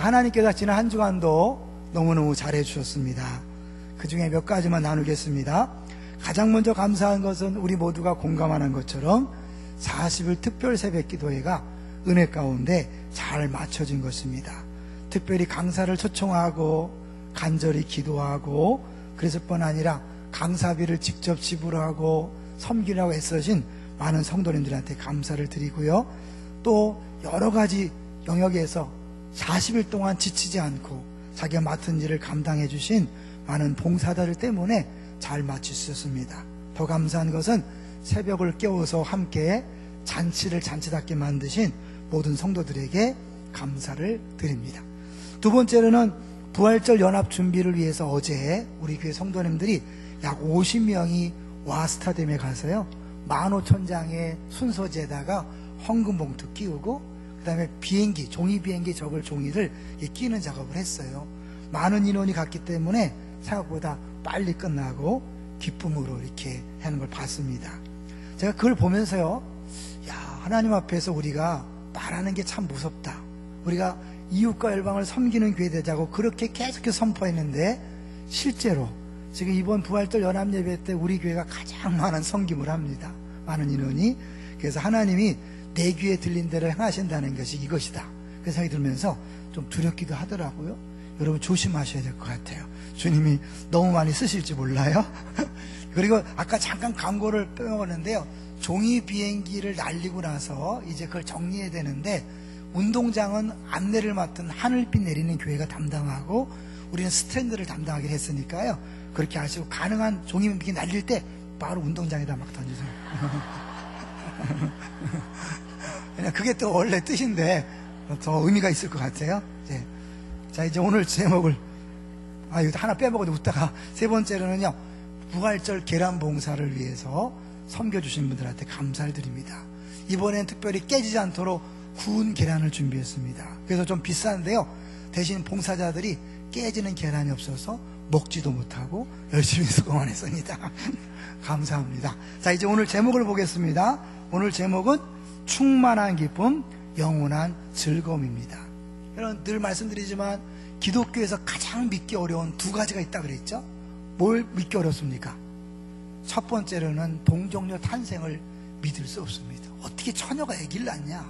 하나님께서 지난 한 주간도 너무너무 잘해 주셨습니다. 그 중에 몇 가지만 나누겠습니다. 가장 먼저 감사한 것은 우리 모두가 공감하는 것처럼 40일 특별 새벽 기도회가 은혜 가운데 잘 맞춰진 것입니다. 특별히 강사를 초청하고 간절히 기도하고 그랬을 뿐 아니라 강사비를 직접 지불하고 섬기라고 애써신 많은 성도님들한테 감사를 드리고요. 또 여러 가지 영역에서 40일 동안 지치지 않고 자기가 맡은 일을 감당해 주신 많은 봉사자들 때문에 잘 마칠 수 있었습니다. 더 감사한 것은 새벽을 깨워서 함께 잔치를 잔치답게 만드신 모든 성도들에게 감사를 드립니다. 두 번째로는 부활절 연합 준비를 위해서 어제 우리 교회 성도님들이 약 50명이 와스타댐에 가서요 15,000장의 순서지에다가 헌금 봉투 끼우고 그 다음에 비행기, 종이 비행기 접을 종이를 끼는 작업을 했어요. 많은 인원이 갔기 때문에 생각보다 빨리 끝나고 기쁨으로 이렇게 하는 걸 봤습니다. 제가 그걸 보면서요, 야, 하나님 앞에서 우리가 말하는 게 참 무섭다. 우리가 이웃과 열방을 섬기는 교회 되자고 그렇게 계속해서 선포했는데 실제로 지금 이번 부활절 연합예배 때 우리 교회가 가장 많은 섬김을 합니다. 많은 인원이. 그래서 하나님이 내 귀에 들린 대로 행하신다는 것이 이것이다. 그 생각이 들면서 좀 두렵기도 하더라고요. 여러분 조심하셔야 될 것 같아요. 주님이 너무 많이 쓰실지 몰라요. 그리고 아까 잠깐 광고를 빼먹었는데요, 종이 비행기를 날리고 나서 이제 그걸 정리해야 되는데 운동장은 안내를 맡은 하늘빛 내리는 교회가 담당하고 우리는 스탠드를 담당하게 했으니까요, 그렇게 하시고 가능한 종이 비행기 날릴 때 바로 운동장에다 막 던지세요. 그게 또 원래 뜻인데 더 의미가 있을 것 같아요. 네. 자, 이제 오늘 제목을 이거 하나 빼먹어도 웃다가 세 번째로는요, 부활절 계란 봉사를 위해서 섬겨주신 분들한테 감사를 드립니다. 이번엔 특별히 깨지지 않도록 구운 계란을 준비했습니다. 그래서 좀 비싼데요, 대신 봉사자들이 깨지는 계란이 없어서 먹지도 못하고 열심히 수고만 했습니다. 감사합니다. 자, 이제 오늘 제목을 보겠습니다. 오늘 제목은 충만한 기쁨, 영원한 즐거움입니다. 여러분, 늘 말씀드리지만 기독교에서 가장 믿기 어려운 두 가지가 있다 그랬죠? 뭘 믿기 어렵습니까? 첫 번째로는 동정녀 탄생을 믿을 수 없습니다. 어떻게 처녀가 아기를 낳냐?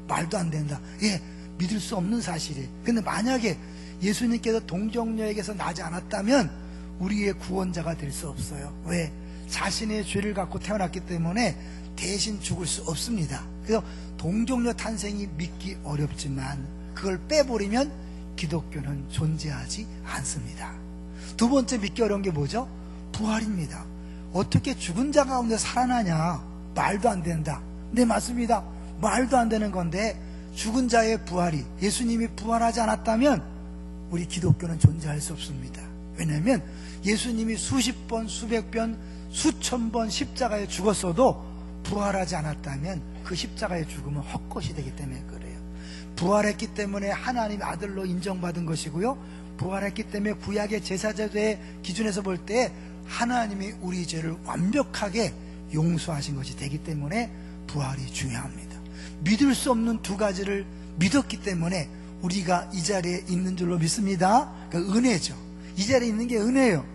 말도 안 된다. 예, 믿을 수 없는 사실이에요. 근데 만약에 예수님께서 동정녀에게서 나지 않았다면 우리의 구원자가 될 수 없어요. 왜? 자신의 죄를 갖고 태어났기 때문에 대신 죽을 수 없습니다. 그래서 동정녀 탄생이 믿기 어렵지만 그걸 빼버리면 기독교는 존재하지 않습니다. 두 번째 믿기 어려운 게 뭐죠? 부활입니다. 어떻게 죽은 자 가운데 살아나냐? 말도 안 된다. 네, 맞습니다. 말도 안 되는 건데 죽은 자의 부활이, 예수님이 부활하지 않았다면 우리 기독교는 존재할 수 없습니다. 왜냐하면 예수님이 수십 번, 수백 번, 수천 번 십자가에 죽었어도 부활하지 않았다면 그 십자가의 죽음은 헛것이 되기 때문에 그래요. 부활했기 때문에 하나님의 아들로 인정받은 것이고요, 부활했기 때문에 구약의 제사제도의 기준에서 볼 때 하나님이 우리 죄를 완벽하게 용서하신 것이 되기 때문에 부활이 중요합니다. 믿을 수 없는 두 가지를 믿었기 때문에 우리가 이 자리에 있는 줄로 믿습니다. 그러니까 은혜죠. 이 자리에 있는 게 은혜예요.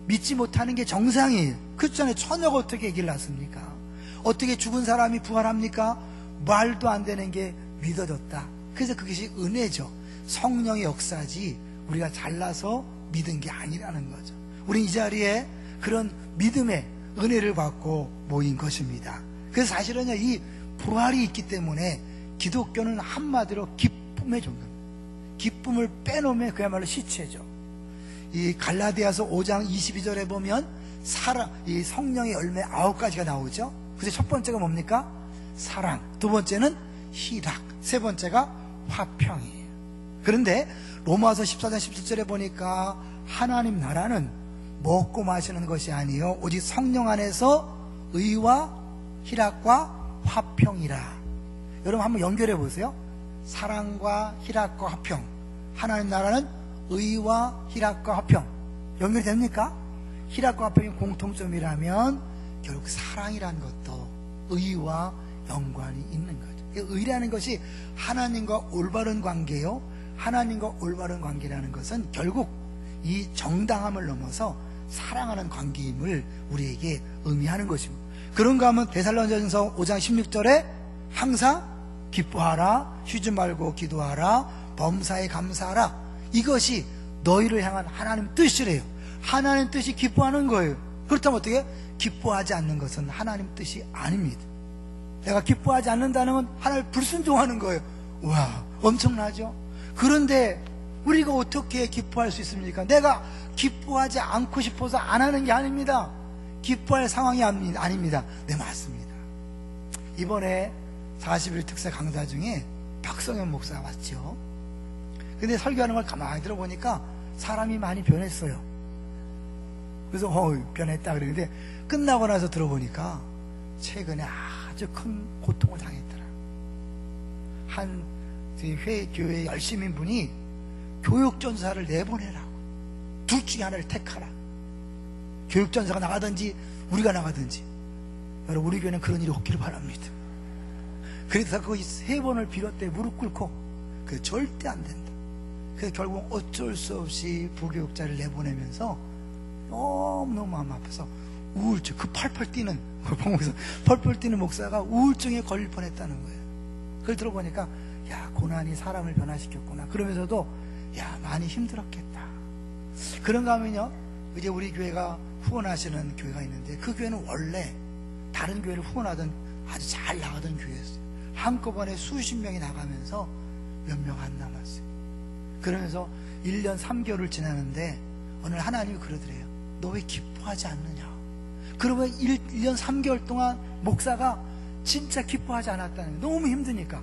믿지 못하는 게 정상이에요. 그렇잖아요. 처녀가 어떻게 아기를 낳습니까? 어떻게 죽은 사람이 부활합니까? 말도 안 되는 게 믿어졌다. 그래서 그것이 은혜죠. 성령의 역사지 우리가 잘나서 믿은 게 아니라는 거죠. 우리 이 자리에 그런 믿음의 은혜를 받고 모인 것입니다. 그래서 사실은요, 이 부활이 있기 때문에 기독교는 한마디로 기쁨의 종교입니다. 기쁨을 빼놓으면 그야말로 시체죠. 이 갈라디아서 5장 22절에 보면 이 성령의 열매 9가지가 나오죠. 그래서 첫 번째가 뭡니까? 사랑. 두 번째는 희락. 세 번째가 화평이에요. 그런데 로마서 14장 17절에 보니까 하나님 나라는 먹고 마시는 것이 아니요 오직 성령 안에서 의와 희락과 화평이라. 여러분 한번 연결해 보세요. 사랑과 희락과 화평. 하나님 나라는 의와 희락과 화평. 연결이 됩니까? 희락과 화평이 공통점이라면 결국 사랑이라는 것도 의와 연관이 있는 거죠. 의라는 것이 하나님과 올바른 관계요, 하나님과 올바른 관계라는 것은 결국 이 정당함을 넘어서 사랑하는 관계임을 우리에게 의미하는 것입니다. 그런가 하면 데살로니가전서 5장 16절에 항상 기뻐하라, 쉬지 말고 기도하라, 범사에 감사하라. 이것이 너희를 향한 하나님 뜻이래요. 하나님 뜻이 기뻐하는 거예요. 그렇다면 어떻게? 기뻐하지 않는 것은 하나님 뜻이 아닙니다. 내가 기뻐하지 않는다는 건 하나님을 불순종하는 거예요. 와, 엄청나죠? 그런데 우리가 어떻게 기뻐할 수 있습니까? 내가 기뻐하지 않고 싶어서 안 하는 게 아닙니다. 기뻐할 상황이 아닙니다. 네, 맞습니다. 이번에 40일 특세 강사 중에 박성현 목사가 왔죠. 근데 설교하는 걸 가만히 들어보니까 사람이 많이 변했어요. 그래서 변했다 그러는데 끝나고 나서 들어보니까 최근에 아주 큰 고통을 당했더라. 한 교회 열심인 분이 교육전사를 내보내라고, 둘 중에 하나를 택하라. 교육전사가 나가든지 우리가 나가든지. 여러분, 우리 교회는 그런 일이 없기를 바랍니다. 그래서 그 3번을 빌었대. 무릎 꿇고. 그게 절대 안 된다. 그래서 결국 어쩔 수 없이 부교육자를 내보내면서 너무너무 마음 아파서 우울증, 그 펄펄 뛰는 목사가 우울증에 걸릴 뻔했다는 거예요. 그걸 들어보니까 야, 고난이 사람을 변화시켰구나. 그러면서도 야, 많이 힘들었겠다. 그런가 하면요, 이제 우리 교회가 후원하시는 교회가 있는데 그 교회는 원래 다른 교회를 후원하던 아주 잘 나가던 교회였어요. 한꺼번에 수십 명이 나가면서 몇 명 안 남았어요. 그러면서 1년 3개월을 지나는데 오늘 하나님이 그러더래요. 너 왜 기뻐하지 않느냐? 그러면 1년 3개월 동안 목사가 진짜 기뻐하지 않았다는 거예요. 너무 힘드니까.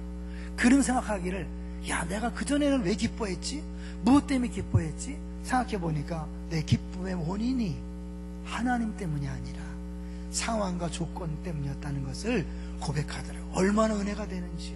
그런 생각하기를, 야, 내가 그전에는 왜 기뻐했지? 무엇 때문에 기뻐했지? 생각해보니까 내 기쁨의 원인이 하나님 때문이 아니라 상황과 조건 때문이었다는 것을 고백하더라고요. 얼마나 은혜가 되는지.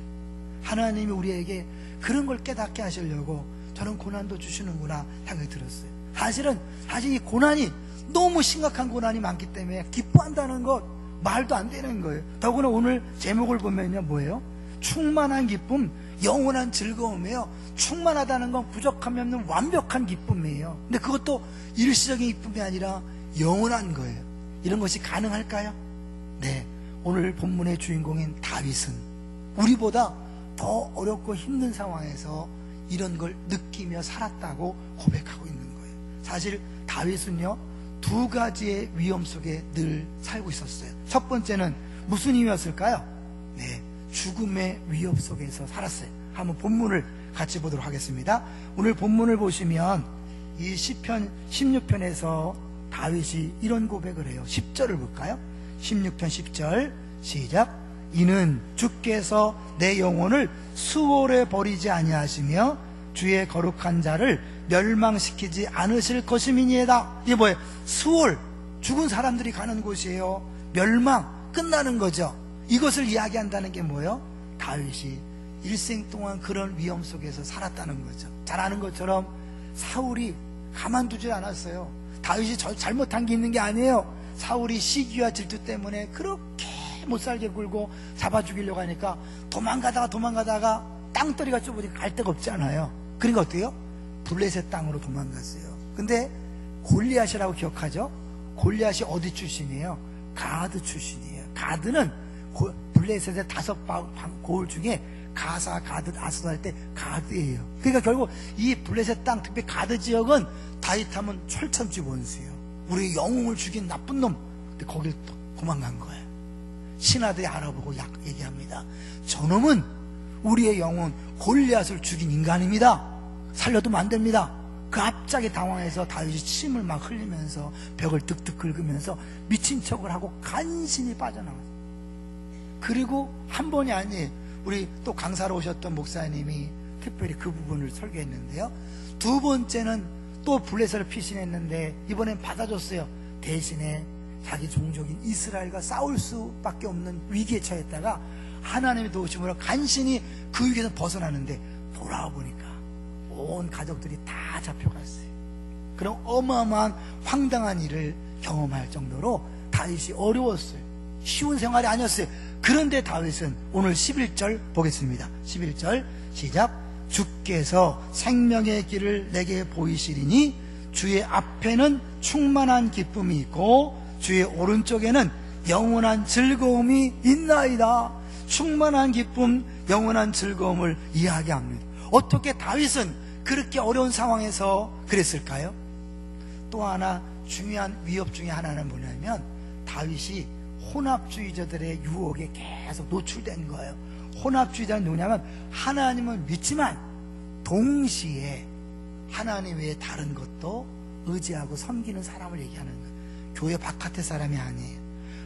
하나님이 우리에게 그런 걸 깨닫게 하시려고 저는 고난도 주시는구나 생각이 들었어요. 사실 이 고난이 너무 심각한 고난이 많기 때문에 기뻐한다는 것 말도 안 되는 거예요. 더구나 오늘 제목을 보면요, 뭐예요? 충만한 기쁨, 영원한 즐거움이에요. 충만하다는 건 부족함이 없는 완벽한 기쁨이에요. 근데 그것도 일시적인 기쁨이 아니라 영원한 거예요. 이런 것이 가능할까요? 네, 오늘 본문의 주인공인 다윗은 우리보다 더 어렵고 힘든 상황에서 이런 걸 느끼며 살았다고 고백하고 있는 거예요. 사실 다윗은요, 2가지의 위험 속에 늘 살고 있었어요. 첫 번째는 무슨 힘이었을까요? 네, 죽음의 위협 속에서 살았어요. 한번 본문을 같이 보도록 하겠습니다. 오늘 본문을 보시면 이 시편 16편에서 다윗이 이런 고백을 해요. 10절을 볼까요? 16편 10절 시작. 이는 주께서 내 영혼을 수월에 버리지 아니하시며 주의 거룩한 자를 멸망시키지 않으실 것임이니이다. 이게 뭐예요? 수월, 죽은 사람들이 가는 곳이에요. 멸망, 끝나는 거죠. 이것을 이야기한다는 게 뭐예요? 다윗이 일생 동안 그런 위험 속에서 살았다는 거죠. 잘 아는 것처럼 사울이 가만두지 않았어요. 다윗이 잘못한 게 있는 게 아니에요. 사울이 시기와 질투 때문에 그렇게 못살게 굴고 잡아 죽이려고 하니까 도망가다가 땅덩이가 좁으니까 갈 데가 없잖아요. 그러니까 어때요? 블레셋 땅으로 도망갔어요. 근데 골리앗이라고 기억하죠? 골리앗이 어디 출신이에요? 가드 출신이에요. 가드는 블레셋의 5 고을 중에 가사, 가드, 아스도 할 때 가드예요. 그러니까 결국 이 블레셋 땅, 특히 가드 지역은 다윗하면 철천지 원수예요. 우리 영웅을 죽인 나쁜 놈. 근데 거길 도망간 거예요. 신하들이 알아보고 얘기합니다. 저놈은 우리의 영웅 골리앗을 죽인 인간입니다. 살려두면 안 됩니다. 갑자기 당황해서 다윗이 침을 막 흘리면서 벽을 득득 긁으면서 미친 척을 하고 간신히 빠져나왔어요. 그리고 한 번이 아니에요. 우리 또 강사로 오셨던 목사님이 특별히 그 부분을 설교했는데요. 2번째는 또 블레셋을 피신했는데 이번엔 받아줬어요. 대신에 자기 종족인 이스라엘과 싸울 수밖에 없는 위기에 처했다가 하나님의 도우심으로 간신히 그 위기에서 벗어나는데 돌아와 보니까 온 가족들이 다 잡혀갔어요. 그런 어마어마한 황당한 일을 경험할 정도로 다윗이 어려웠어요. 쉬운 생활이 아니었어요. 그런데 다윗은 오늘 11절 보겠습니다. 11절 시작. 주께서 생명의 길을 내게 보이시리니 주의 앞에는 충만한 기쁨이 있고 주의 오른쪽에는 영원한 즐거움이 있나이다. 충만한 기쁨, 영원한 즐거움을 이야기합니다. 어떻게 다윗은 그렇게 어려운 상황에서 그랬을까요? 또 하나 중요한 위협 중에 하나는 뭐냐면 다윗이 혼합주의자들의 유혹에 계속 노출된 거예요. 혼합주의자는 누구냐면 하나님을 믿지만 동시에 하나님 외에 다른 것도 의지하고 섬기는 사람을 얘기하는 거예요. 교회 바깥의 사람이 아니에요.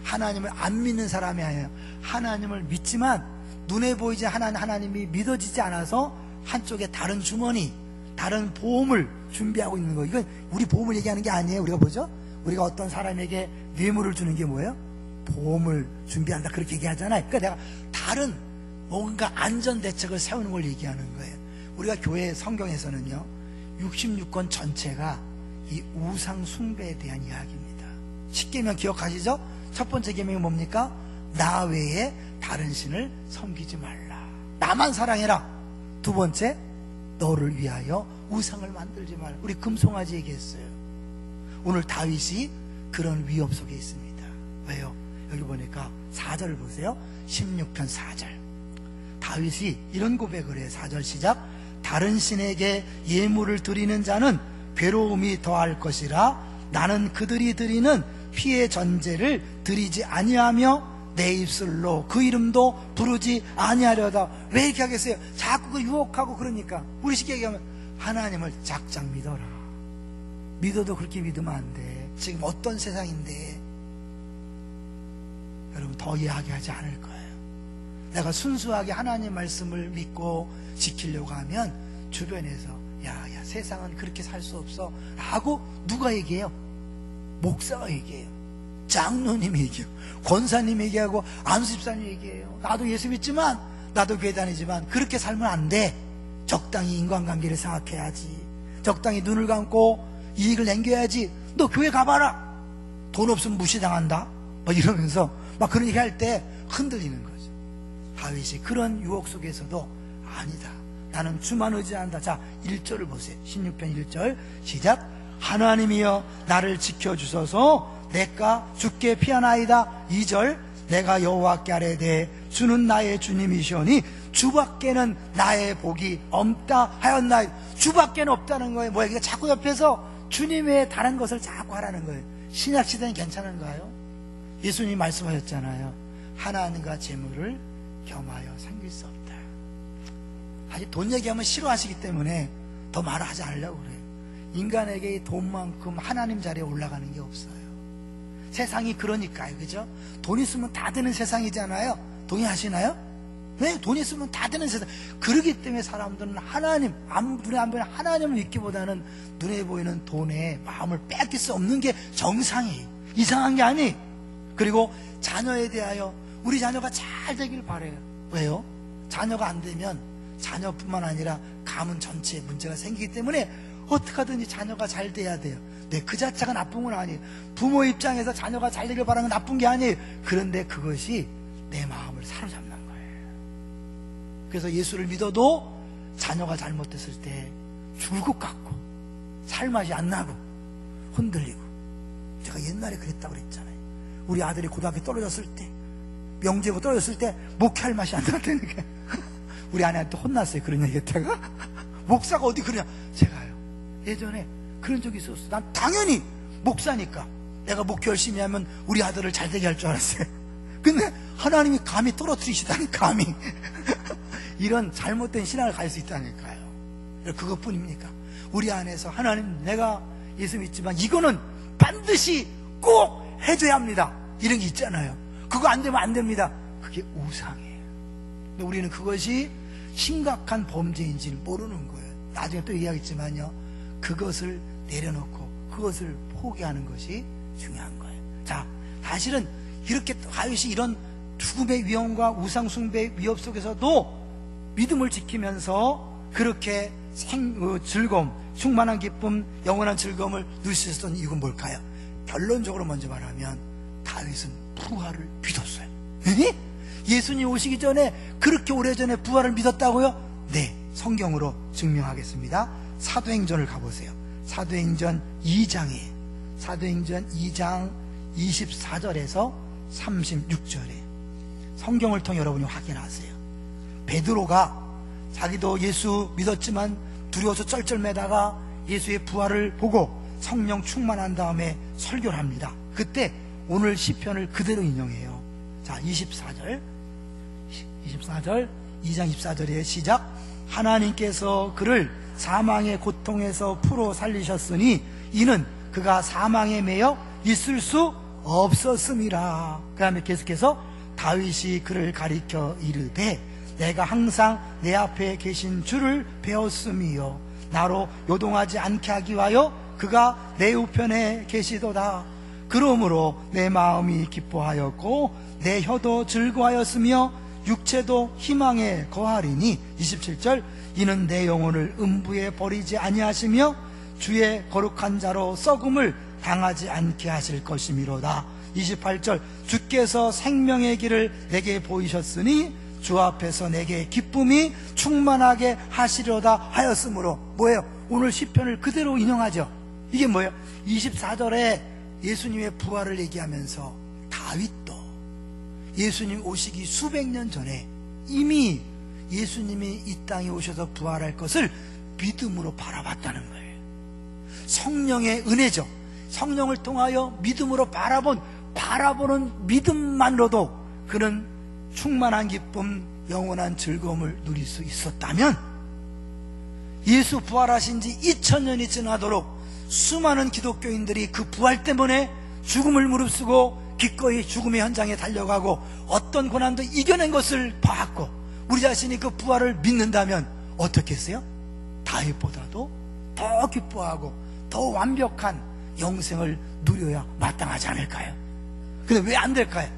하나님을 안 믿는 사람이 아니에요. 하나님을 믿지만 눈에 보이지 하나님이 믿어지지 않아서 한쪽에 다른 주머니, 다른 보험을 준비하고 있는 거예요. 이건 우리 보험을 얘기하는 게 아니에요. 우리가 뭐죠? 우리가 어떤 사람에게 뇌물을 주는 게 뭐예요? 보험을 준비한다 그렇게 얘기하잖아요. 그러니까 내가 다른 뭔가 안전 대책을 세우는 걸 얘기하는 거예요. 우리가 교회 성경에서는요 66권 전체가 이 우상 숭배에 대한 이야기입니다. 10계명 기억하시죠? 첫 번째 계명이 뭡니까? 나 외에 다른 신을 섬기지 말라. 나만 사랑해라. 두 번째, 너를 위하여 우상을 만들지 말라. 우리 금송아지 얘기했어요. 오늘 다윗이 그런 위협 속에 있습니다. 왜요? 여기 보니까 4절을 보세요. 16편 4절. 다윗이 이런 고백을 해요. 4절 시작. 다른 신에게 예물을 드리는 자는 괴로움이 더할 것이라. 나는 그들이 드리는 피의 전제를 드리지 아니하며 내 입술로 그 이름도 부르지 아니하려다. 왜 이렇게 하겠어요? 자꾸 그 유혹하고. 그러니까 우리 쉽게 얘기하면 하나님을 작작 믿어라. 믿어도 그렇게 믿으면 안 돼. 지금 어떤 세상인데. 여러분 더 이야기하지 않을 거예요. 내가 순수하게 하나님 말씀을 믿고 지키려고 하면 주변에서 야 세상은 그렇게 살 수 없어 라고 누가 얘기해요? 목사가 얘기해요. 장로님이 얘기해요. 권사님이 얘기하고 안수집사님이 얘기해요. 나도 예수 믿지만 나도 교회 다니지만 그렇게 살면 안 돼. 적당히 인간관계를 생각해야지. 적당히 눈을 감고 이익을 남겨야지. 너 교회 가봐라. 돈 없으면 무시당한다. 막 이러면서 막 그런 얘기 할 때 흔들리는 거죠. 다윗이 그런 유혹 속에서도 아니다. 나는 주만 의지한다. 자 1절을 보세요. 16편 1절 시작. 하나님이여 나를 지켜주소서. 내가 주께 피하나이다. 2절 내가 여호와께 아뢰되 주는 나의 주님이시오니 주밖에는 나의 복이 없다 하였나이다. 주밖에는 없다는 거예요. 뭐야? 자꾸 옆에서 주님 외에 다른 것을 자꾸 하라는 거예요. 신약시대는 괜찮은가요? 예수님이 말씀하셨잖아요. 하나님과 재물을 겸하여 섬길 수 없다. 아직 돈 얘기하면 싫어하시기 때문에 더 말을 하지 않으려고 그래요. 인간에게 이 돈만큼 하나님 자리에 올라가는 게 없어요. 세상이 그러니까요. 그죠? 돈 있으면 다 되는 세상이잖아요. 동의하시나요? 네, 돈 있으면 다 되는 세상. 그러기 때문에 사람들은 하나님, 눈에 안 보이는 하나님을 믿기보다는 눈에 보이는 돈에 마음을 뺏길 수 없는 게 정상이에요. 이상한 게 아니에요. 그리고 자녀에 대하여 우리 자녀가 잘 되길 바라요. 왜요? 자녀가 안 되면 자녀뿐만 아니라 가문 전체에 문제가 생기기 때문에 어떻게 하든지 자녀가 잘 돼야 돼요. 네, 그 자체가 나쁜 건 아니에요. 부모 입장에서 자녀가 잘 되길 바라는 건 나쁜 게 아니에요. 그런데 그것이 내 마음을 사로잡는 거예요. 그래서 예수를 믿어도 자녀가 잘못됐을 때 죽을 것 같고 살맛이 안 나고 흔들리고. 제가 옛날에 그랬다고 그랬잖아요. 우리 아들이 고등학교 떨어졌을 때, 명제고 떨어졌을 때 목회할 맛이 안 났다는 게 우리 아내한테 혼났어요. 그런 얘기 했다가 목사가 어디 그러냐. 제가요 예전에 그런 적이 있었어. 난 당연히 목사니까 내가 목회 열심히 하면 우리 아들을 잘 되게 할 줄 알았어요. 근데 하나님이 감히 떨어뜨리시다니. 감히 이런 잘못된 신앙을 갈 수 있다니까요. 그것뿐입니까? 우리 안에서 하나님 내가 예수 믿지만 이거는 반드시 꼭 해줘야 합니다. 이런 게 있잖아요. 그거 안 되면 안 됩니다. 그게 우상이에요. 근데 우리는 그것이 심각한 범죄인지를 모르는 거예요. 나중에 또 얘기하겠지만요. 그것을 내려놓고 그것을 포기하는 것이 중요한 거예요. 자, 사실은 이렇게 다윗이 이런 죽음의 위험과 우상 숭배의 위협 속에서도 믿음을 지키면서 그렇게 즐거움, 충만한 기쁨, 영원한 즐거움을 누릴 수 있었던 이유는 뭘까요? 결론적으로 먼저 말하면 다윗은 부활을 믿었어요. 에? 예수님 오시기 전에 그렇게 오래전에 부활을 믿었다고요? 네, 성경으로 증명하겠습니다. 사도행전을 가보세요. 사도행전 2장에 사도행전 2장 24절에서 36절에 성경을 통해 여러분이 확인하세요. 베드로가 자기도 예수 믿었지만 두려워서 쩔쩔매다가 예수의 부활을 보고 성령 충만한 다음에 설교를 합니다. 그때 오늘 시편을 그대로 인용해요. 자, 24절 2장 24절에 시작. 하나님께서 그를 사망의 고통에서 풀어 살리셨으니 이는 그가 사망에 매여 있을 수 없었음이라. 그 다음에 계속해서 다윗이 그를 가리켜 이르되 내가 항상 내 앞에 계신 주를 배웠음이요 나로 요동하지 않게 하기 위하여 그가 내 우편에 계시도다. 그러므로 내 마음이 기뻐하였고 내 혀도 즐거워하였으며 육체도 희망에 거하리니 27절 이는 내 영혼을 음부에 버리지 아니하시며 주의 거룩한 자로 썩음을 당하지 않게 하실 것이미로다. 28절 주께서 생명의 길을 내게 보이셨으니 주 앞에서 내게 기쁨이 충만하게 하시려다 하였으므로. 뭐예요? 오늘 시편을 그대로 인용하죠. 이게 뭐예요? 24절에 예수님의 부활을 얘기하면서 다윗도 예수님 오시기 수백 년 전에 이미 예수님이 이 땅에 오셔서 부활할 것을 믿음으로 바라봤다는 거예요. 성령의 은혜죠. 성령을 통하여 믿음으로 바라보는 믿음만으로도 그는 충만한 기쁨, 영원한 즐거움을 누릴 수 있었다면 예수 부활하신 지 2000년이 지나도록 수많은 기독교인들이 그 부활 때문에 죽음을 무릅쓰고 기꺼이 죽음의 현장에 달려가고 어떤 고난도 이겨낸 것을 봤고 우리 자신이 그 부활을 믿는다면 어떻겠어요? 다윗보다도 더 기뻐하고 더 완벽한 영생을 누려야 마땅하지 않을까요? 근데 왜 안 될까요?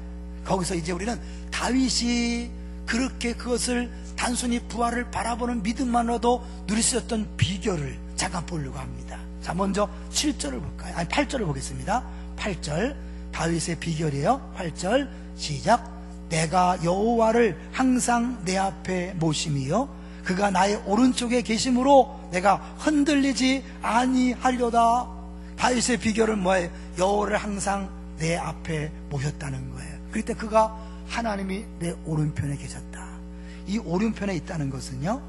거기서 이제 우리는 다윗이 그렇게 그것을 단순히 부활을 바라보는 믿음만으로도 누릴 수 있었던 비결을 잠깐 보려고 합니다. 자, 먼저 7절을 볼까요? 아니 8절을 보겠습니다. 8절 다윗의 비결이에요. 8절 시작. 내가 여호와를 항상 내 앞에 모심이요 그가 나의 오른쪽에 계심으로 내가 흔들리지 아니하려다. 다윗의 비결은 뭐예요? 여호와를 항상 내 앞에 모셨다는 거예요. 그때 그가 하나님이 내 오른편에 계셨다. 이 오른편에 있다는 것은요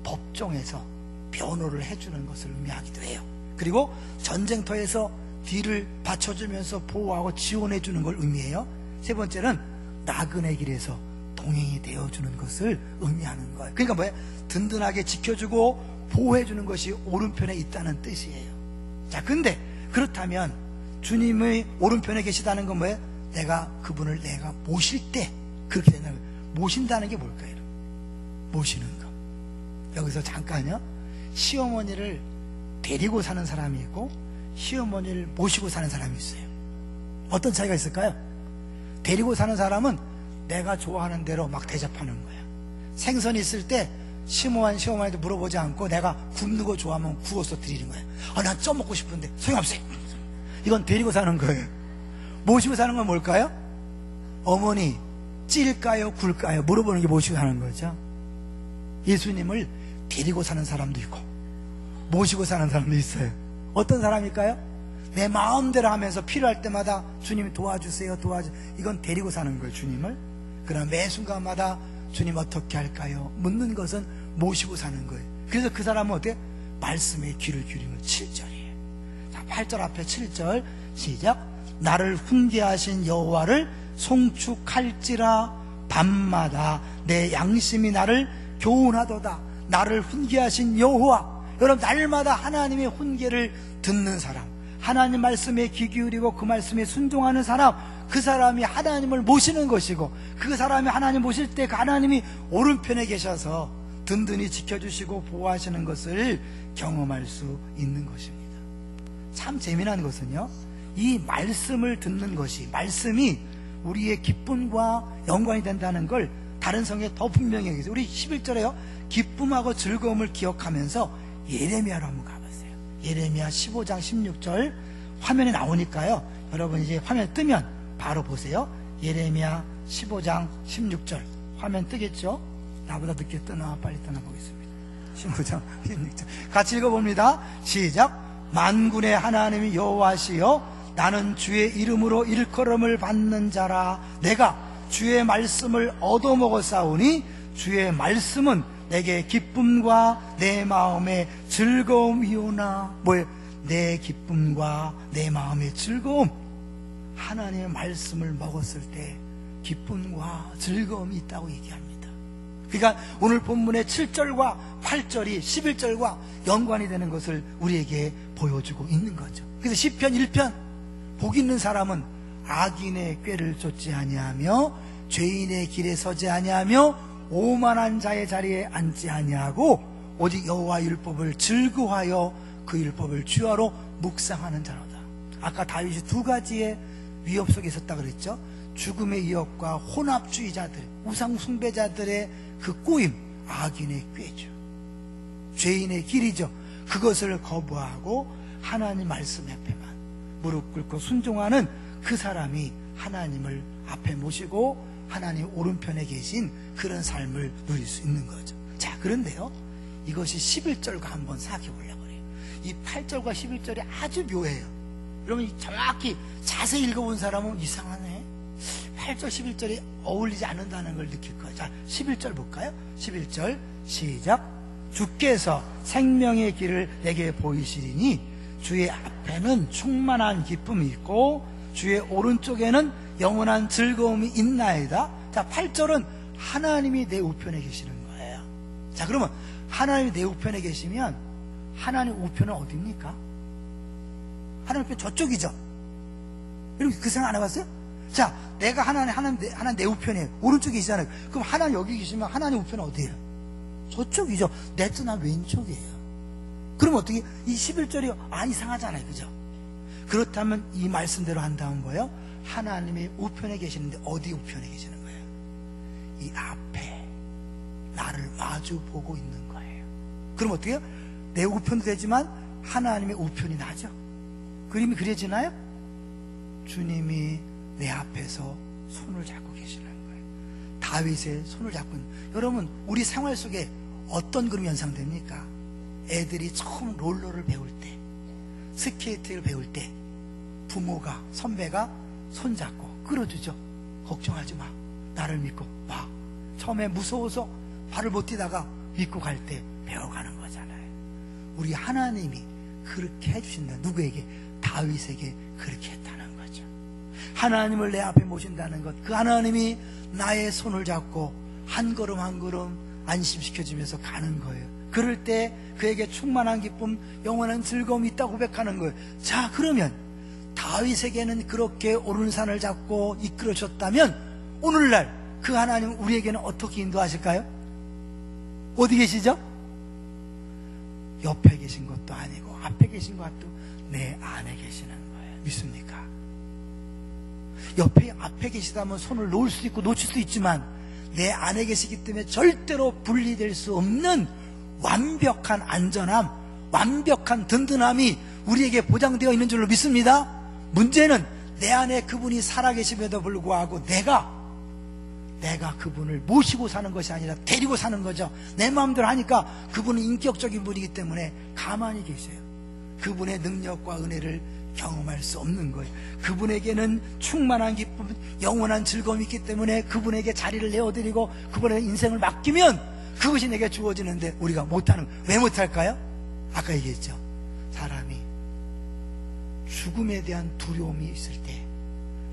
법정에서 변호를 해주는 것을 의미하기도 해요. 그리고 전쟁터에서 뒤를 받쳐주면서 보호하고 지원해 주는 걸 의미해요. 세 번째는 나그네 길에서 동행이 되어주는 것을 의미하는 거예요. 그러니까 뭐예요? 든든하게 지켜주고 보호해 주는 것이 오른편에 있다는 뜻이에요. 자, 근데 그렇다면 주님의 오른편에 계시다는 건 뭐예요? 내가 그분을 내가 모실 때 그렇게 된다면 모신다는 게 뭘까요? 모시는 거. 여기서 잠깐요. 시어머니를 데리고 사는 사람이 있고 시어머니를 모시고 사는 사람이 있어요. 어떤 차이가 있을까요? 데리고 사는 사람은 내가 좋아하는 대로 막 대접하는 거예요. 생선이 있을 때 시어머니한테 물어보지 않고 내가 굽는 거 좋아하면 구워서 드리는 거예요. 난 쪄 먹고 싶은데 소용없어요. 이건 데리고 사는 거예요. 모시고 사는 건 뭘까요? 어머니 찔까요 굴까요 물어보는 게 모시고 사는 거죠. 예수님을 데리고 사는 사람도 있고 모시고 사는 사람도 있어요. 어떤 사람일까요? 내 마음대로 하면서 필요할 때마다 주님 도와주세요 이건 데리고 사는 거예요. 주님을. 그러나 매 순간마다 주님 어떻게 할까요? 묻는 것은 모시고 사는 거예요. 그래서 그 사람은 어때? 말씀에 귀를 기울이면 7절이에요. 자, 8절 앞에 7절 시작. 나를 훈계하신 여호와를 송축할지라 밤마다 내 양심이 나를 교훈하도다. 나를 훈계하신 여호와. 여러분, 날마다 하나님의 훈계를 듣는 사람, 하나님 말씀에 귀 기울이고 그 말씀에 순종하는 사람, 그 사람이 하나님을 모시는 것이고 그 사람이 하나님 모실 때 그 하나님이 오른편에 계셔서 든든히 지켜주시고 보호하시는 것을 경험할 수 있는 것입니다. 참 재미난 것은요, 이 말씀을 듣는 것이, 말씀이 우리의 기쁨과 영광이 된다는 걸 다른 성경에 더 분명히 얘기해요. 우리 11절에요 기쁨하고 즐거움을 기억하면서 예레미야로 한번 가보세요. 예레미야 15장 16절 화면에 나오니까요, 여러분 이제 화면 뜨면 바로 보세요. 예레미야 15장 16절 화면 뜨겠죠? 나보다 늦게 뜨나 빨리 뜨나 보겠습니다. 15장 16절 같이 읽어봅니다. 시작. 만군의 하나님이 여호와시여 나는 주의 이름으로 일컬음을 받는 자라. 내가 주의 말씀을 얻어먹었사오니 주의 말씀은 내게 기쁨과 내 마음의 즐거움이오나. 뭐예요? 내 기쁨과 내 마음의 즐거움. 하나님의 말씀을 먹었을 때 기쁨과 즐거움이 있다고 얘기합니다. 그러니까 오늘 본문의 7절과 8절이 11절과 연관이 되는 것을 우리에게 보여주고 있는 거죠. 그래서 시편 1편 복 있는 사람은 악인의 꾀를 쫓지 아니하며 죄인의 길에 서지 아니하며 오만한 자의 자리에 앉지 아니하고 오직 여호와 율법을 즐거워하여 그 율법을 주야로 묵상하는 자로다. 아까 다윗이 두 가지의 위협 속에 있었다 그랬죠. 죽음의 위협과 혼합주의자들, 우상 숭배자들의 그 꼬임, 악인의 꾀죠. 죄인의 길이죠. 그것을 거부하고 하나님 말씀 앞에만 무릎 꿇고 순종하는 그 사람이 하나님을 앞에 모시고 하나님 오른편에 계신 그런 삶을 누릴 수 있는 거죠. 자, 그런데요, 이것이 11절과 한번 생각해 보려고 그래요. 이 8절과 11절이 아주 묘해요. 여러분 정확히 자세히 읽어본 사람은 이상하네, 8절 11절이 어울리지 않는다는 걸 느낄 거예요. 자, 11절 볼까요? 11절 시작. 주께서 생명의 길을 내게 보이시리니 주의 앞에는 충만한 기쁨이 있고 주의 오른쪽에는 영원한 즐거움이 있나이다. 자, 8절은 하나님이 내 우편에 계시는 거예요. 자, 그러면 하나님이 내 우편에 계시면 하나님 우편은 어디입니까? 하나님 우편 저쪽이죠. 여러분 그 생각 안 해봤어요? 자, 내가 하나님 내 우편에 오른쪽에 계시잖아요. 그럼 하나님 여기 계시면 하나님 우편은 어디예요? 저쪽이죠. 내 뜻은 왼쪽이에요. 그럼 어떻게 이 11절이 이상하잖아요, 그죠? 그렇다면 이 말씀대로 한다면 뭐예요? 하나님의 우편에 계시는데 어디 우편에 계시는 거예요? 이 앞에 나를 마주 보고 있는 거예요. 그럼 어떻게 해요? 내 우편도 되지만 하나님의 우편이 나죠. 그림이 그려지나요? 주님이 내 앞에서 손을 잡고 계시는 거예요. 다윗의 손을 잡고 있는. 여러분 우리 생활 속에 어떤 그림이 연상됩니까? 애들이 처음 롤러를 배울 때, 스케이트를 배울 때 부모가, 선배가 손잡고 끌어주죠. 걱정하지 마, 나를 믿고 와. 처음에 무서워서 발을 못 뛰다가 믿고 갈 때 배워가는 거잖아요. 우리 하나님이 그렇게 해주신다. 누구에게? 다윗에게 그렇게 했다는 거죠. 하나님을 내 앞에 모신다는 것, 그 하나님이 나의 손을 잡고 한 걸음 한 걸음 안심시켜주면서 가는 거예요. 그럴 때 그에게 충만한 기쁨, 영원한 즐거움이 있다고 고백하는 거예요. 자, 그러면 다윗에게는 그렇게 오른산을 잡고 이끌어줬다면 오늘날 그 하나님 우리에게는 어떻게 인도하실까요? 어디 계시죠? 옆에 계신 것도 아니고 앞에 계신 것도 내 안에 계시는 거예요. 믿습니까? 앞에 계시다면 손을 놓을 수 있고 놓칠 수 있지만 내 안에 계시기 때문에 절대로 분리될 수 없는 완벽한 안전함, 완벽한 든든함이 우리에게 보장되어 있는 줄로 믿습니다. 문제는 내 안에 그분이 살아계심에도 불구하고 내가 그분을 모시고 사는 것이 아니라 데리고 사는 거죠. 내 마음대로 하니까 그분은 인격적인 분이기 때문에 가만히 계세요. 그분의 능력과 은혜를 경험할 수 없는 거예요. 그분에게는 충만한 기쁨, 영원한 즐거움이 있기 때문에 그분에게 자리를 내어드리고 그분의 인생을 맡기면 그것이 내게 주어지는데 우리가 못하는 거예요. 왜 못할까요? 아까 얘기했죠. 사람이 죽음에 대한 두려움이 있을 때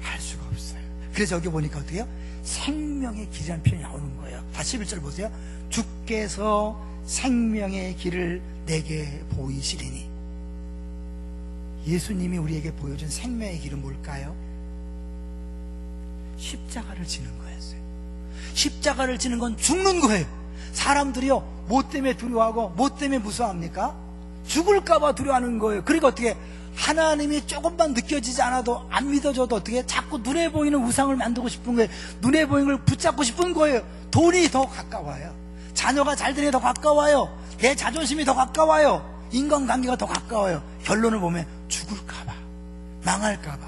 할 수가 없어요. 그래서 여기 보니까 어떻게 해요? 생명의 길이라는 표현이 나오는 거예요. 다시 11절 보세요. 주께서 생명의 길을 내게 보이시리니. 예수님이 우리에게 보여준 생명의 길은 뭘까요? 십자가를 지는 거였어요. 십자가를 지는 건 죽는 거예요. 사람들이요, 뭐 때문에 두려워하고 뭐 때문에 무서워합니까? 죽을까봐 두려워하는 거예요. 그러니까 어떻게 하나님이 조금만 느껴지지 않아도 안 믿어져도 어떻게 자꾸 눈에 보이는 우상을 만들고 싶은 거예요. 눈에 보이는 걸 붙잡고 싶은 거예요. 돈이 더 가까워요. 자녀가 잘 되니 더 가까워요. 내 자존심이 더 가까워요. 인간관계가 더 가까워요. 결론을 보면 죽을까봐, 망할까봐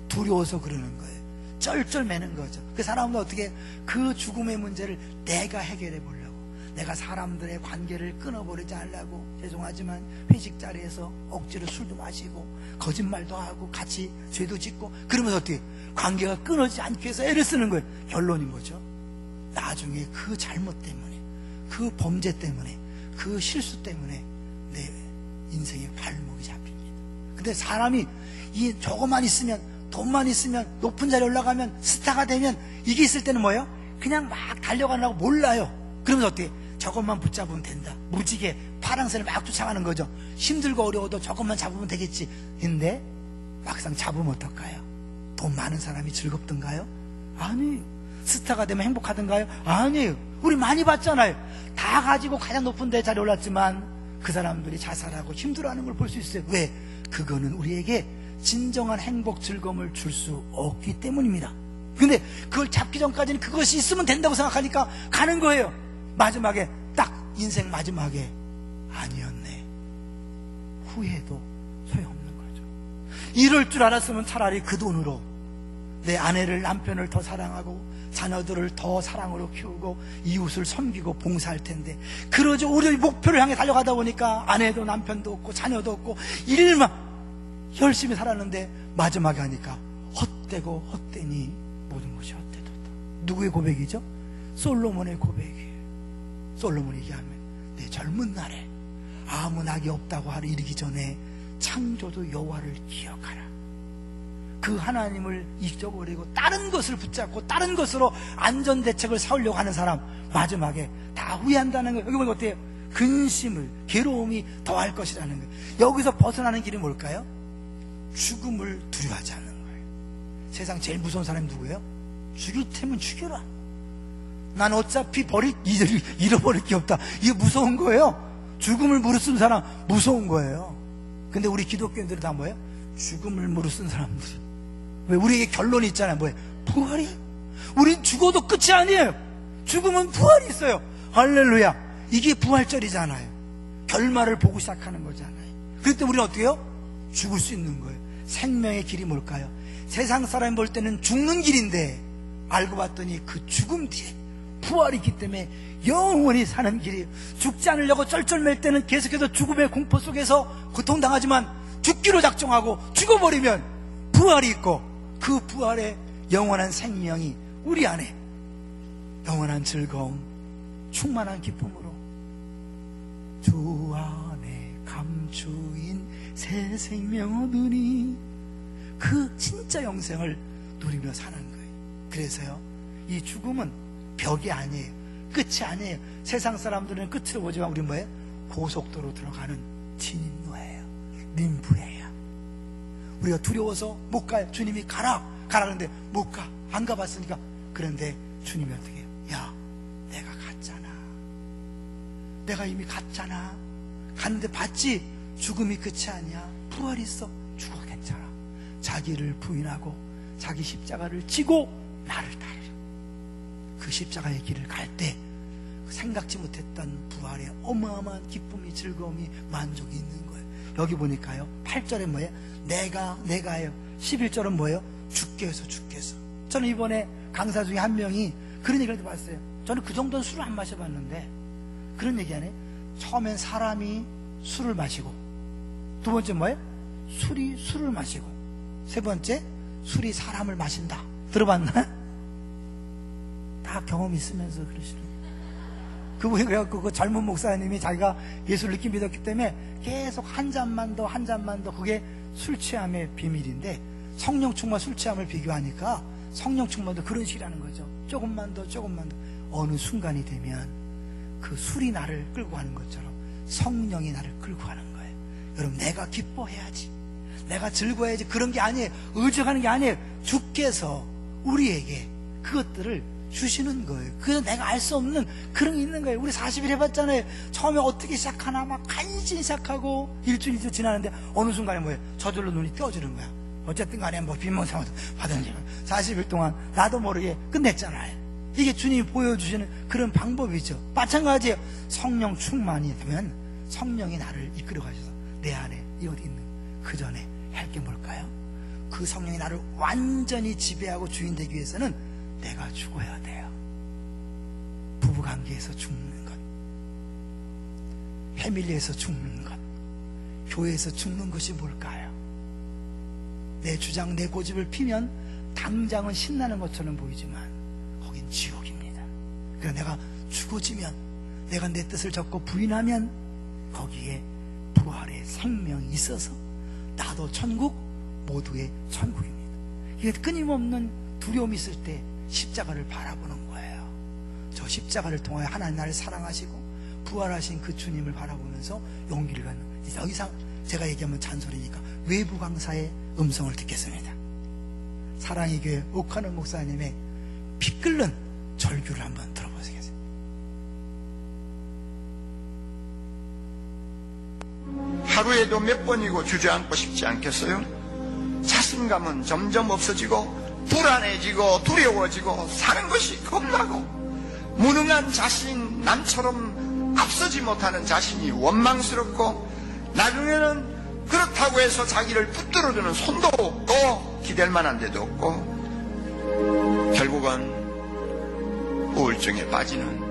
두려워서 그러는 거예요. 쩔쩔매는 거죠. 그 사람은 어떻게 그 죽음의 문제를 내가 해결해 보려고, 내가 사람들의 관계를 끊어버리지 않으려고 죄송하지만 회식 자리에서 억지로 술도 마시고 거짓말도 하고 같이 죄도 짓고 그러면서 어떻게 관계가 끊어지지 않기 위해서 애를 쓰는 거예요. 결론인 거죠. 나중에 그 잘못 때문에, 그 범죄 때문에, 그 실수 때문에 내 인생의 발목이 잡힙니다. 근데 사람이 이 조금만 있으면, 돈만 있으면, 높은 자리에 올라가면, 스타가 되면 이게 있을 때는 뭐예요? 그냥 막 달려가려고 몰라요. 그러면서 어떻게 저것만 붙잡으면 된다, 무지개 파랑새를 막 쫓아가는 거죠. 힘들고 어려워도 저것만 잡으면 되겠지. 근데 막상 잡으면 어떨까요? 돈 많은 사람이 즐겁던가요? 아니에요. 스타가 되면 행복하던가요? 아니에요. 우리 많이 봤잖아요. 다 가지고 가장 높은 데 자리에 올랐지만 그 사람들이 자살하고 힘들어하는 걸 볼 수 있어요. 왜? 그거는 우리에게 진정한 행복, 즐거움을 줄 수 없기 때문입니다. 근데 그걸 잡기 전까지는 그것이 있으면 된다고 생각하니까 가는 거예요. 마지막에 딱 인생 마지막에 아니었네, 후회도 소용없는 거죠. 이럴 줄 알았으면 차라리 그 돈으로 내 아내를, 남편을 더 사랑하고 자녀들을 더 사랑으로 키우고 이웃을 섬기고 봉사할 텐데, 그러죠. 우리의 목표를 향해 달려가다 보니까 아내도 남편도 없고 자녀도 없고 일만 열심히 살았는데 마지막에 하니까 헛되고 헛되니 모든 것이 헛되도다. 누구의 고백이죠? 솔로몬의 고백이에요. 솔로몬이 얘기하면 내 젊은 날에 아무 낙이 없다고 하루 이르기 전에 창조주 여호와를 기억하라. 그 하나님을 잊어버리고 다른 것을 붙잡고 다른 것으로 안전대책을 세우려고 하는 사람 마지막에 다 후회한다는 거예요. 여기 보니까 어때요? 근심을, 괴로움이 더할 것이라는 거예요. 여기서 벗어나는 길이 뭘까요? 죽음을 두려워하지 않는 거예요. 세상 제일 무서운 사람이 누구예요? 죽일 테면 죽여라. 난 어차피 잃어버릴 게 없다. 이게 무서운 거예요. 죽음을 무릅쓴 사람 무서운 거예요. 근데 우리 기독교인들은 다 뭐예요? 죽음을 무릅쓴 사람들. 왜? 우리에게 결론이 있잖아요. 뭐예요? 부활이. 우린 죽어도 끝이 아니에요. 죽음은 부활이 있어요. 할렐루야. 이게 부활절이잖아요. 결말을 보고 시작하는 거잖아요. 그럴 때 우리는 어떻게 해요? 죽을 수 있는 거예요. 생명의 길이 뭘까요? 세상 사람이 볼 때는 죽는 길인데 알고 봤더니 그 죽음 뒤에 부활이 있기 때문에 영원히 사는 길이에요. 죽지 않으려고 쩔쩔맬 때는 계속해서 죽음의 공포 속에서 고통당하지만 죽기로 작정하고 죽어버리면 부활이 있고 그 부활의 영원한 생명이 우리 안에 영원한 즐거움, 충만한 기쁨으로 주 안에 감추인 새 생명 얻으니 그 진짜 영생을 누리며 사는 거예요. 그래서요, 이 죽음은 벽이 아니에요. 끝이 아니에요. 세상 사람들은 끝으로 보지만 우리는 뭐예요? 고속도로 들어가는 진입로예요. 림프예요. 우리가 두려워서 못 가요. 주님이 가라 가라는데 못 가. 안 가봤으니까. 그런데 주님이 어떻게 해요? 야, 내가 갔잖아. 내가 이미 갔잖아. 갔는데 봤지? 죽음이 끝이 아니야. 부활이 있어. 죽어 괜찮아. 자기를 부인하고 자기 십자가를 지고 나를 따르라. 그 십자가의 길을 갈 때 생각지 못했던 부활의 어마어마한 기쁨이, 즐거움이, 만족이 있는 거예요. 여기 보니까요 8절에 뭐예요? 내가요. 11절은 뭐예요? 주께서. 저는 이번에 강사 중에 한 명이 그런 얘기를 봤어요. 저는 그 정도는 술을 안 마셔봤는데 그런 얘기 하네. 처음엔 사람이 술을 마시고, 두 번째 뭐예요? 술이 술을 마시고, 세 번째 술이 사람을 마신다. 들어봤나? 다 경험 있으면서 그러시는. 그분이 그래갖고 그 젊은 목사님이 자기가 예수를 느끼 믿었기 때문에 계속 한 잔만 더 그게 술 취함의 비밀인데, 성령 충만 술 취함을 비교하니까 성령 충만도 그런 식이라는 거죠. 조금만 더 어느 순간이 되면 그 술이 나를 끌고 가는 것처럼 성령이 나를 끌고 가는 거예요. 여러분, 내가 기뻐해야지, 내가 즐거워야지, 그런 게 아니에요. 의지하는 게 아니에요. 주께서 우리에게 그것들을 주시는 거예요. 그래서 내가 알 수 없는 그런 게 있는 거예요. 우리 40일 해봤잖아요. 처음에 어떻게 시작하나 막 간신히 시작하고 일주일 지나는데 어느 순간에 뭐예요? 저절로 눈이 떠지는 거야. 어쨌든 간에 뭐 빈몽상도 받은지 40일 동안 나도 모르게 끝냈잖아요. 이게 주님이 보여주시는 그런 방법이죠. 마찬가지예요. 성령 충만이 되면 성령이 나를 이끌어 가셔서 내 안에 이 어디 있는 그 전에 할 게 뭘까요? 그 성령이 나를 완전히 지배하고 주인 되기 위해서는 내가 죽어야 돼요. 부부관계에서 죽는 것, 패밀리에서 죽는 것, 교회에서 죽는 것이 뭘까요? 내 주장, 내 고집을 피면 당장은 신나는 것처럼 보이지만 거긴 지옥입니다. 그래서 내가 죽어지면, 내가 내 뜻을 접고 부인하면 거기에 부활의 생명이 있어서 나도 천국, 모두의 천국입니다. 이게 끊임없는 두려움이 있을 때 십자가를 바라보는 거예요. 저 십자가를 통하여 하나님 나를 사랑하시고 부활하신 그 주님을 바라보면서 용기를 갖는 거예요. 더 이상 제가 얘기하면 잔소리니까 외부 강사의 음성을 듣겠습니다. 사랑의 교회 옥하는 목사님의 피 끓는 절규를 한번 들어보시겠습니다. 하루에도 몇 번이고 주저앉고 싶지 않겠어요? 자신감은 점점 없어지고 불안해지고 두려워지고 사는 것이 겁나고 무능한 자신, 남처럼 앞서지 못하는 자신이 원망스럽고 나중에는 그렇다고 해서 자기를 붙들어주는 손도 없고 기댈 만한 데도 없고 결국은 우울증에 빠지는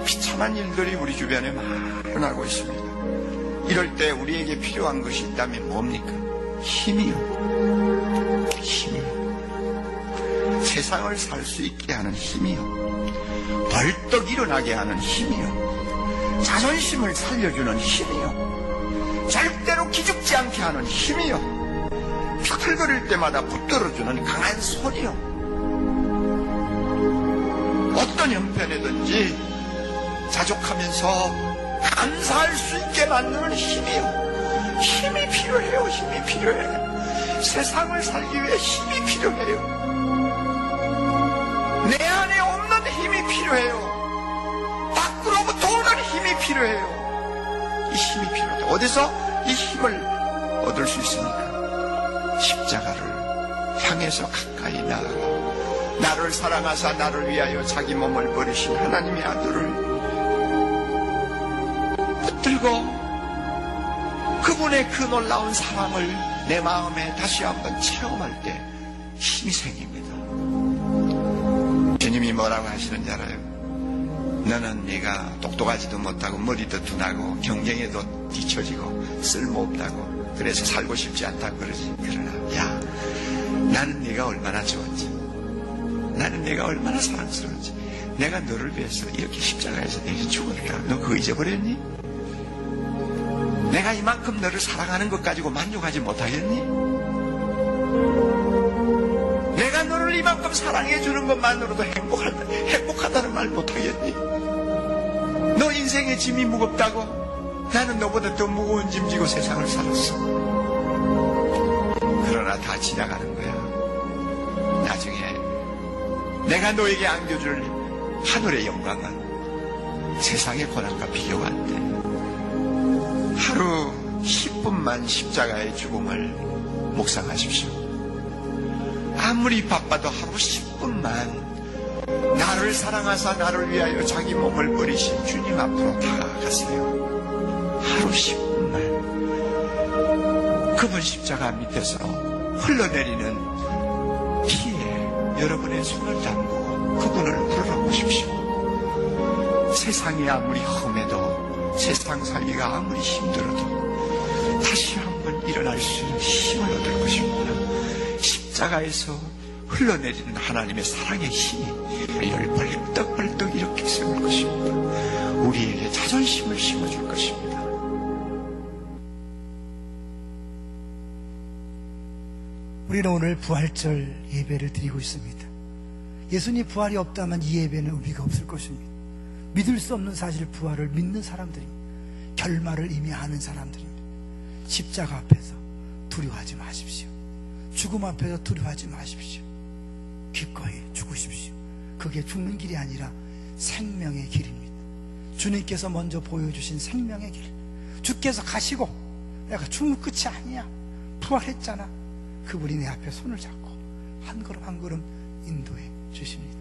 비참한 일들이 우리 주변에 많이 있습니다. 이럴 때 우리에게 필요한 것이 있다면 뭡니까? 힘이요. 힘이요. 세상을 살 수 있게 하는 힘이요. 벌떡 일어나게 하는 힘이요. 자존심을 살려주는 힘이요. 절대로 기죽지 않게 하는 힘이요. 비틀거릴 때마다 붙들어주는 강한 손이요. 어떤 형편이든지 자족하면서 감사할 수 있게 만드는 힘이요. 힘이 필요해요. 힘이 필요해요. 세상을 살기 위해 힘이 필요해요. 내 안에 없는 힘이 필요해요. 밖으로부터 오는 힘이 필요해요. 이 힘이 필요해요. 어디서 이 힘을 얻을 수 있습니까? 십자가를 향해서 가까이 나아가 나를 사랑하사 나를 위하여 자기 몸을 버리신 하나님의 아들을 붙들고 그분의 그 놀라운 사랑을 내 마음에 다시 한번 체험할 때 힘이 생깁니다. 주님이 뭐라고 하시는지 알아요? 너는 네가 똑똑하지도 못하고 머리도 둔하고 경쟁에도 뒤처지고 쓸모없다고 그래서 살고 싶지 않다고 그러지. 그러나 야, 나는 네가 얼마나 좋은지, 나는 네가 얼마나 사랑스러운지, 내가 너를 위해서 이렇게 십자가에서 내게 죽었다. 너 그거 잊어버렸니? 내가 이만큼 너를 사랑하는 것 가지고 만족하지 못하겠니? 내가 너를 이만큼 사랑해 주는 것만으로도 행복하다는 말 못하겠니? 너 인생의 짐이 무겁다고? 나는 너보다 더 무거운 짐 지고 세상을 살았어. 그러나 다 지나가는 거야. 나중에 내가 너에게 안겨줄 하늘의 영광은 세상의 고난과 비교가 안 돼. 하루 10분만 십자가의 죽음을 묵상하십시오. 아무리 바빠도 하루 10분만 나를 사랑하사 나를 위하여 자기 몸을 버리신 주님 앞으로 다가가세요. 하루 10분만 그분 십자가 밑에서 흘러내리는 피에 여러분의 손을 담고 그분을 불러보십시오. 세상이 아무리 험해도 세상 살기가 아무리 힘들어도 다시 한번 일어날 수 있는 힘을 얻을 것입니다. 십자가에서 흘러내리는 하나님의 사랑의 힘이 우리를 벌떡벌떡 일으켜 세울 것입니다. 우리에게 자존심을 심어줄 것입니다. 우리는 오늘 부활절 예배를 드리고 있습니다. 예수님 부활이 없다면 이 예배는 의미가 없을 것입니다. 믿을 수 없는 사실 부활을 믿는 사람들입니다. 결말을 이미 아는 사람들입니다. 십자가 앞에서 두려워하지 마십시오. 죽음 앞에서 두려워하지 마십시오. 기꺼이 죽으십시오. 그게 죽는 길이 아니라 생명의 길입니다. 주님께서 먼저 보여주신 생명의 길. 주께서 가시고 내가 죽는 끝이 아니야. 부활했잖아. 그분이 내 앞에 손을 잡고 한 걸음 한 걸음 인도해 주십니다.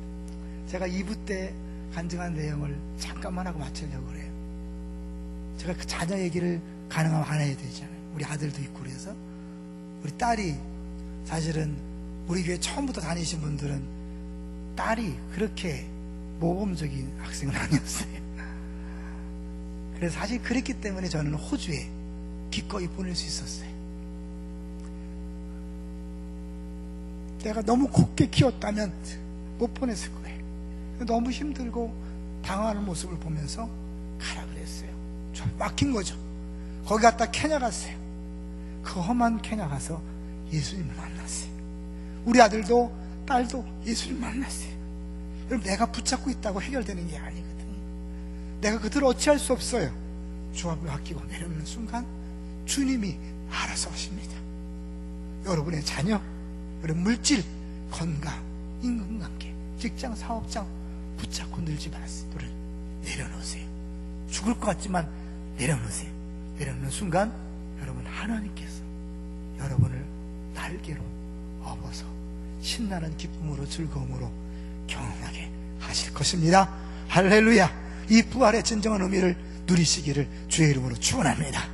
제가 2부 때 간증한 내용을 잠깐만 하고 마치려고 그래요. 제가 그 자녀 얘기를 가능하면 안 해야 되잖아요. 우리 아들도 있고 그래서 우리 딸이 사실은 우리 교회 처음부터 다니신 분들은 딸이 그렇게 모범적인 학생은 아니었어요. 그래서 사실 그랬기 때문에 저는 호주에 기꺼이 보낼 수 있었어요. 내가 너무 곱게 키웠다면 못 보냈을 거예요. 너무 힘들고 당황하는 모습을 보면서 가라 그랬어요. 좀 막힌 거죠. 거기 갔다 케냐 갔어요. 그 험한 케냐 가서 예수님을 만났어요. 우리 아들도 딸도 예수님을 만났어요. 여러분, 내가 붙잡고 있다고 해결되는 게 아니거든요. 내가 그들을 어찌할 수 없어요. 주 앞에 맡기고 내려오는 순간 주님이 알아서 하십니다. 여러분의 자녀, 여러분 물질, 건강, 인간관계, 직장, 사업장 붙잡고 늘지 마세요. 내려놓으세요. 죽을 것 같지만 내려놓으세요. 내려놓는 순간 여러분, 하나님께서 여러분을 날개로 업어서 신나는 기쁨으로 즐거움으로 경험하게 하실 것입니다. 할렐루야. 이 부활의 진정한 의미를 누리시기를 주의 이름으로 축원합니다.